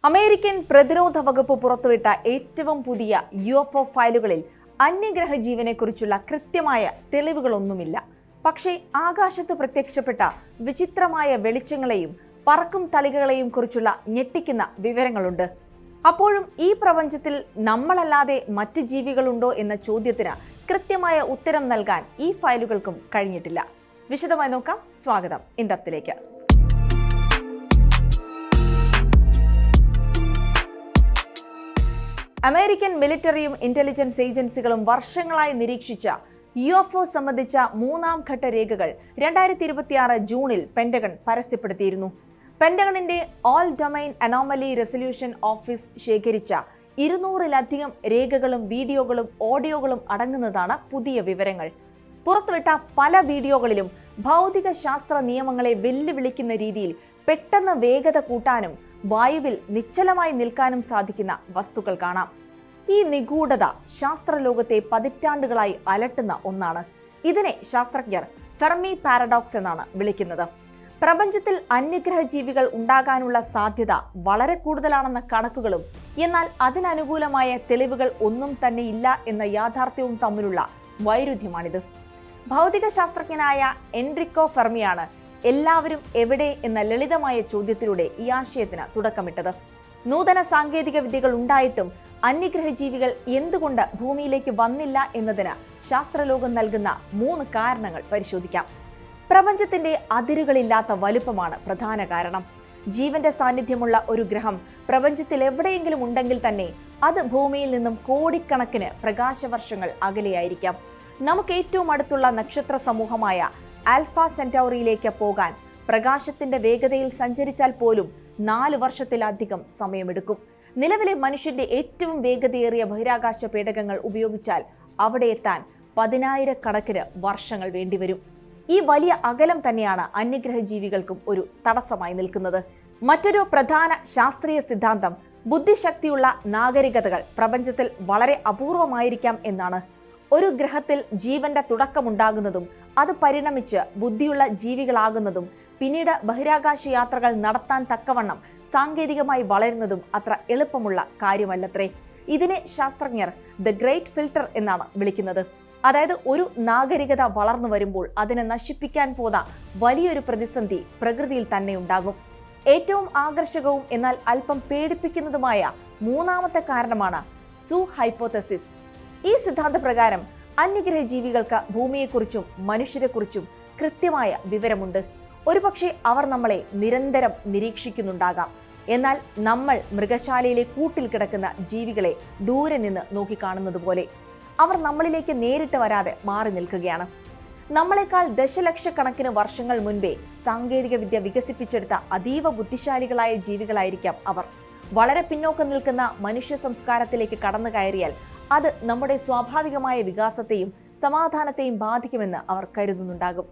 American പ്രതിരോധ വകുപ്പ് പുറത്തുവിട്ട ഏറ്റവും പുതിയ UFO ഫയലുകളിൽ അന്യഗ്രഹ ജീവനെക്കുറിച്ചുള്ള കൃത്യമായ തെളിവുകളൊന്നുമില്ല. പക്ഷേ ആകാശത്ത് പ്രത്യക്ഷപ്പെട്ട വിചിത്രമായ വെളിച്ചങ്ങളെയും പറക്കും തളികകളെയും കുറിച്ചുള്ള ഞെട്ടിക്കുന്ന വിവരങ്ങളുണ്ട്. അപ്പോഴും ഈ പ്രപഞ്ചത്തിൽ നമ്മളല്ലാതെ മറ്റ് ജീവികളുണ്ടോ എന്ന ചോദ്യത്തിന് കൃത്യമായ ഉത്തരം നൽകാൻ ഈ ഫയലുകൾക്കും കഴിഞ്ഞിട്ടില്ല. വിശദമായി നോക്കാം. സ്വാഗതം ഇൻഡപ്തിലേക്ക്. അമേരിക്കൻ മിലിറ്ററിയും ഇന്റലിജൻസ് ഏജൻസികളും വർഷങ്ങളായി നിരീക്ഷിച്ച UFO സംബന്ധിച്ച മൂന്നാം ഘട്ട രേഖകൾ 2026 ജൂണിൽ പെന്റഗൺ പരസ്യപ്പെടുത്തിയിരുന്നു. പെന്റഗണിന്റെ all domain anomaly resolution office ശേഖരിച്ച 200-ലധികം രേഖകളും വീഡിയോകളും ഓഡിയോകളും അടങ്ങുന്നതാണ് പുതിയ വിവരങ്ങൾ. പുറത്തുവിട്ട പല വീഡിയോകളിലും ഭൗതിക ശാസ്ത്ര നിയമങ്ങളെ വെല്ലുവിളിക്കുന്ന രീതിയിൽ പെട്ടെന്ന് വേഗത കൂട്ടാനും വായുവിൽ നിശ്ചലമായി നിൽക്കാനും സാധിക്കുന്ന വസ്തുക്കൾ കാണാം. ഈ നിഗൂഢത ശാസ്ത്രലോകത്തെ പതിറ്റാണ്ടുകളായി അലട്ടുന്ന ഒന്നാണ്. ഇതിനെ ശാസ്ത്രജ്ഞർ ഫെർമി പാരഡോക്സ് എന്നാണ് വിളിക്കുന്നത്. പ്രപഞ്ചത്തിൽ അന്യഗ്രഹ ജീവികൾ ഉണ്ടാകാനുള്ള സാധ്യത വളരെ കൂടുതലാണെന്ന കണക്കുകളും എന്നാൽ അതിനനുകൂലമായ തെളിവുകൾ ഒന്നും തന്നെ ഇല്ല എന്ന യാഥാർത്ഥ്യവും തമ്മിലുള്ള വൈരുദ്ധ്യമാണിത്. ഭൗതിക ശാസ്ത്രജ്ഞനായ എൻറിക്കോ ഫെർമിയാണ് എല്ലാവരും എവിടെ എന്ന ലളിതമായ ചോദ്യത്തിലൂടെ ഈ ആശയത്തിന് തുടക്കമിട്ടത്. നൂതന സാങ്കേതിക വിദ്യകൾ ഉണ്ടായിട്ടും അന്യഗ്രഹ ജീവികൾ എന്തുകൊണ്ട് ഭൂമിയിലേക്ക് വന്നില്ല എന്നതിന് ശാസ്ത്രലോകം നൽകുന്ന 3 കാരണങ്ങൾ പരിശോധിക്കാം. പ്രപഞ്ചത്തിന്റെ അതിരുകളില്ലാത്ത വലുപ്പമാണ് പ്രധാന കാരണം. ജീവന്റെ സാന്നിധ്യമുള്ള ഒരു ഗ്രഹം പ്രപഞ്ചത്തിൽ എവിടെയെങ്കിലും ഉണ്ടെങ്കിൽ തന്നെ അത് ഭൂമിയിൽ നിന്നും കോടിക്കണക്കിന് പ്രകാശവർഷങ്ങൾ അകലെയായിരിക്കാം. നമുക്ക് ഏറ്റവും അടുത്തുള്ള നക്ഷത്ര സമൂഹമായ ആൽഫ സെന്റൗറിയിലേക്ക് പോകാൻ പ്രകാശത്തിന്റെ വേഗതയിൽ സഞ്ചരിച്ചാൽ പോലും 4 വർഷത്തിലധികം സമയമെടുക്കും. നിലവിലെ മനുഷ്യന്റെ ഏറ്റവും വേഗതയേറിയ ബഹിരാകാശ പേടകങ്ങൾ ഉപയോഗിച്ചാൽ അവിടെ എത്താൻ 10,000-കണക്കിന് വർഷങ്ങൾ വേണ്ടിവരും. ഈ വലിയ അകലം തന്നെയാണ് അന്യഗ്രഹ ജീവികൾക്കും ഒരു തടസ്സമായി നിൽക്കുന്നത്. മറ്റൊരു പ്രധാന ശാസ്ത്രീയ സിദ്ധാന്തം ബുദ്ധിശക്തിയുള്ള നാഗരികതകൾ പ്രപഞ്ചത്തിൽ വളരെ അപൂർവമായിരിക്കാം എന്നാണ്. ഒരു ഗ്രഹത്തിൽ ജീവന്റെ തുടക്കമുണ്ടാകുന്നതും അത് പരിണമിച്ച് ബുദ്ധിയുള്ള ജീവികളാകുന്നതും പിന്നീട് ബഹിരാകാശ യാത്രകൾ നടത്താൻ തക്കവണ്ണം സാങ്കേതികമായി വളരുന്നതും അത്ര എളുപ്പമുള്ള കാര്യമല്ലത്രേ. ഇതിനെ ശാസ്ത്രജ്ഞർ ദ ഗ്രേറ്റ് ഫിൽട്ടർ എന്നാണ് വിളിക്കുന്നത്. അതായത് ഒരു നാഗരികത വളർന്നു വരുമ്പോൾ അതിനെ നശിപ്പിക്കാൻ പോകുന്ന വലിയൊരു പ്രതിസന്ധി പ്രകൃതിയിൽ തന്നെ ഉണ്ടാകും. ഏറ്റവും ആകർഷകവും എന്നാൽ അല്പം പേടിപ്പിക്കുന്നതുമായ 3ാമത്തെ കാരണമാണ് സൂ ഹൈപ്പോതെസിസ്. ഈ സിദ്ധാന്തപ്രകാരം അന്യഗ്രഹ ജീവികൾക്ക് ഭൂമിയെക്കുറിച്ചും മനുഷ്യരെക്കുറിച്ചും കൃത്യമായ വിവരമുണ്ട്. ഒരുപക്ഷെ അവർ നമ്മളെ നിരന്തരം നിരീക്ഷിക്കുന്നുണ്ടാകാം. എന്നാൽ നമ്മൾ മൃഗശാലയിലെ കൂട്ടിൽ കിടക്കുന്ന ജീവികളെ ദൂരെ നിന്ന് നോക്കിക്കാണുന്നത് പോലെ അവർ നമ്മളിലേക്ക് നേരിട്ട് വരാതെ മാറി നിൽക്കുകയാണ്. നമ്മളെക്കാൾ ദശലക്ഷക്കണക്കിന് വർഷങ്ങൾ മുൻപേ സാങ്കേതിക വിദ്യ വികസിപ്പിച്ചെടുത്ത അതീവ ബുദ്ധിശാലികളായ ജീവികളായിരിക്കാം അവർ. വളരെ പിന്നോക്കം നിൽക്കുന്ന മനുഷ്യ സംസ്കാരത്തിലേക്ക് കടന്നു കയറിയാൽ അത് നമ്മുടെ സ്വാഭാവികമായ വികാസത്തെയും സമാധാനത്തെയും ബാധിക്കുമെന്ന് അവർ കരുതുന്നുണ്ടാകും.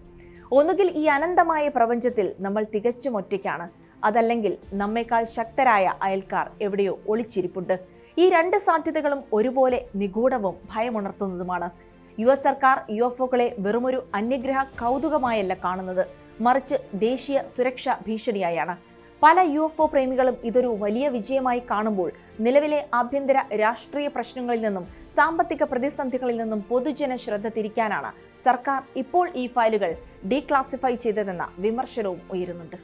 ഒന്നുകിൽ ഈ അനന്തമായ പ്രപഞ്ചത്തിൽ നമ്മൾ തികച്ചും ഒറ്റയ്ക്കാണ്, അതല്ലെങ്കിൽ നമ്മേക്കാൾ ശക്തരായ അയൽക്കാർ എവിടെയോ ഒളിച്ചിരിപ്പുണ്ട്. ഈ 2 സാധ്യതകളും ഒരുപോലെ നിഗൂഢവും ഭയമുണർത്തുന്നതുമാണ്. US സർക്കാർ UFOകളെ വെറുമൊരു അന്യഗ്രഹ കൗതുകമായല്ല കാണുന്നത്, മറിച്ച് ദേശീയ സുരക്ഷാ ഭീഷണിയായാണ്. പല UFO പ്രേമികളും ഇതൊരു വലിയ വിജയമായി കാണുമ്പോൾ നിലവിലെ ആഭ്യന്തര രാഷ്ട്രീയ പ്രശ്നങ്ങളിൽ നിന്നും സാമ്പത്തിക പ്രതിസന്ധികളിൽ നിന്നും പൊതുജന ശ്രദ്ധ തിരിക്കാനാണ് സർക്കാർ ഇപ്പോൾ ഈ ഫയലുകൾ ഡീക്ലാസിഫൈ ചെയ്തതെന്ന വിമർശനവും ഉയരുന്നുണ്ട്.